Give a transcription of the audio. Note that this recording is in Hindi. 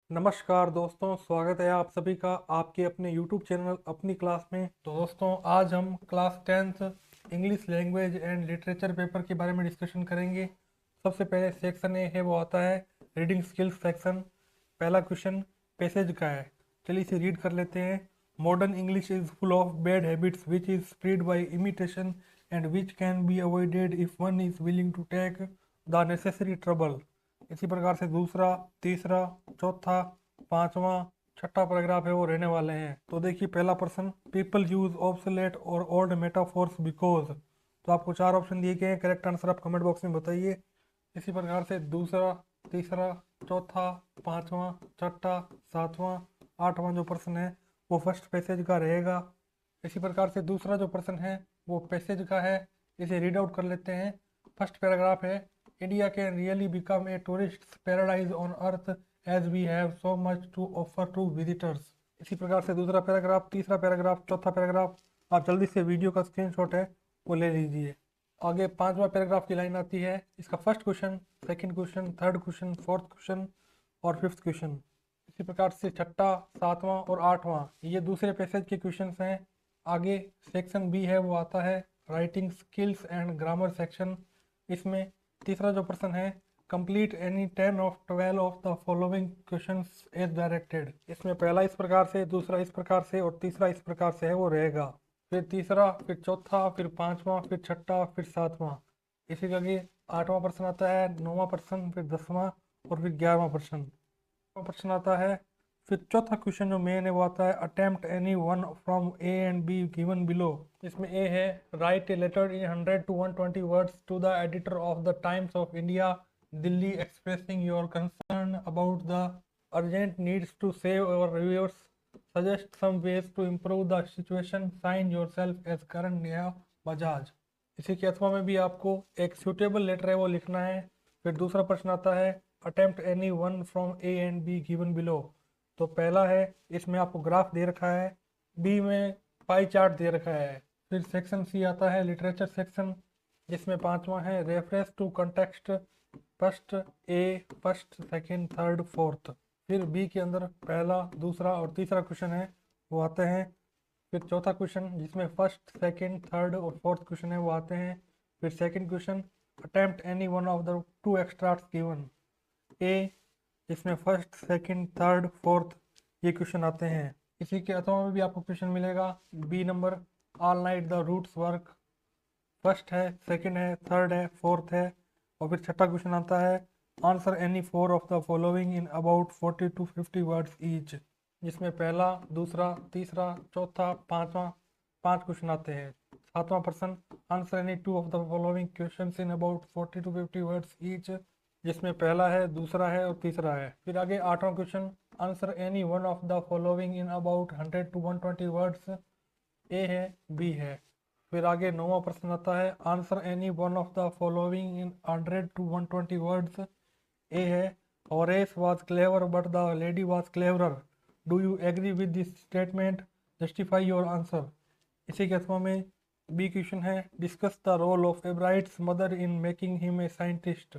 नमस्कार दोस्तों, स्वागत है आप सभी का आपके अपने YouTube चैनल अपनी क्लास में। तो दोस्तों, आज हम class 10th English language and literature paper के बारे में डिस्कशन करेंगे। सबसे पहले सेक्शन ए है, वो आता है रीडिंग स्किल्स सेक्शन। पहला क्वेश्चन पैसेज का है, चलिए इसे रीड कर लेते हैं। Modern English is full of bad habits which is spread by imitation and which can be avoided if one is willing to take the necessary trouble. इसी प्रकार से दूसरा, तीसरा, चौथा, पांचवा, छठा पैराग्राफ है वो रहने वाले हैं। तो देखिए, पहला प्रश्न, पीपल यूज ऑब्सोलेट और ओल्ड मेटाफोर्स बिकॉज। तो आपको चार ऑप्शन दिए गए हैं, करेक्ट आंसर आप कमेंट बॉक्स में बताइए। इसी प्रकार से दूसरा, तीसरा, चौथा, पांचवा, छठा, सातवां, आठवां जो प्रश्न है वो फर्स्ट पैसेज का रहेगा। इसी प्रकार से दूसरा जो प्रश्न है वो पैसेज का है, इसे रीड आउट कर लेते हैं। फर्स्ट पैराग्राफ है, India can really become a tourist paradise on earth as we have so much to offer to visitors. इसी प्रकार से दूसरा पैराग्राफ, तीसरा पैराग्राफ, चौथा पैराग्राफ आप जल्दी से वीडियो का स्क्रीनशॉट है वो ले लीजिए। आगे पांचवा पैराग्राफ की लाइन आती है, इसका first question, second question, third question, fourth question और फिफ्थ क्वेश्चन। इसी प्रकार से छठा, सातवां और आठवां ये दूसरे पैसेज के क्वेश्चंस हैं। आगे सेक्शन बी है वो आता है writing skills and grammar section. इसमें तीसरा जो प्रश्न है, complete any 10 of 12 of the following questions as directed. इसमें पहला इस प्रकार से, दूसरा इस प्रकार से और तीसरा इस प्रकार से है वो रहेगा। फिर तीसरा, फिर चौथा, फिर पांचवा, फिर छठा, फिर सातवां। इसी के आगे आठवां प्रश्न आता है, नौवां प्रश्न, फिर 10वां और फिर 11वां प्रश्न। प्रश्न आता है, फिर चौथा क्वेश्चन जो मेन है वो आता है attempt any one from A and B given below. इसमें ए है, write a letter in 100 to 120 words to the editor of the Times of India Delhi expressing your concern about the urgent needs to save our reviewers, suggest some ways to improve the situation, sign yourself as Karan Neha Bajaj. इसी के अथवा में भी आपको एक सूटेबल लेटर है वो लिखना है। फिर दूसरा प्रश्न आता है attempt any one from A and B given below. तो पहला है, इसमें आपको ग्राफ दे रखा है, बी में पाई चार्ट दे रखा है। फिर सेक्शन सी आता है लिटरेचर सेक्शन, जिसमें पांचवा है reference to context, first A, first, second, third, fourth. फिर बी के अंदर पहला, दूसरा और तीसरा क्वेश्चन है वो आते हैं। फिर चौथा क्वेश्चन जिसमें फर्स्ट, सेकंड, थर्ड और फोर्थ क्वेश्चन है वो आते हैं। फिर second question, attempt any one of the two extras given. A, इसमें फर्स्ट, सेकंड, थर्ड, फोर्थ ये क्वेश्चन आते हैं। इसी के अथवा में भी आपको क्वेश्चन मिलेगा। B number, all night the roots work, first है, सेकंड है, थर्ड है, फोर्थ है। और फिर छठा क्वेश्चन आता है answer any four of the following in about 40 to 50 words each, जिसमें पहला, दूसरा, तीसरा, चौथा, पांचवा, पांच क्वेश्चन आते हैं। सातवां प्रश्न, answer any two of the following questions in about 40 to 50 words each, जिसमें पहला है, दूसरा है और तीसरा है। फिर आगे आठवां question, answer any one of the following in about 100 to 120 words, A है, बी है। फिर आगे नौवां प्रश्न आता है answer any one of the following in 100 to 120 words, A है, Horace was clever but the lady was cleverer. Do you agree with this statement? Justify your answer. इसी के अथवा में बी क्वेश्चन है discuss the role of Ebright's mother in making him a scientist.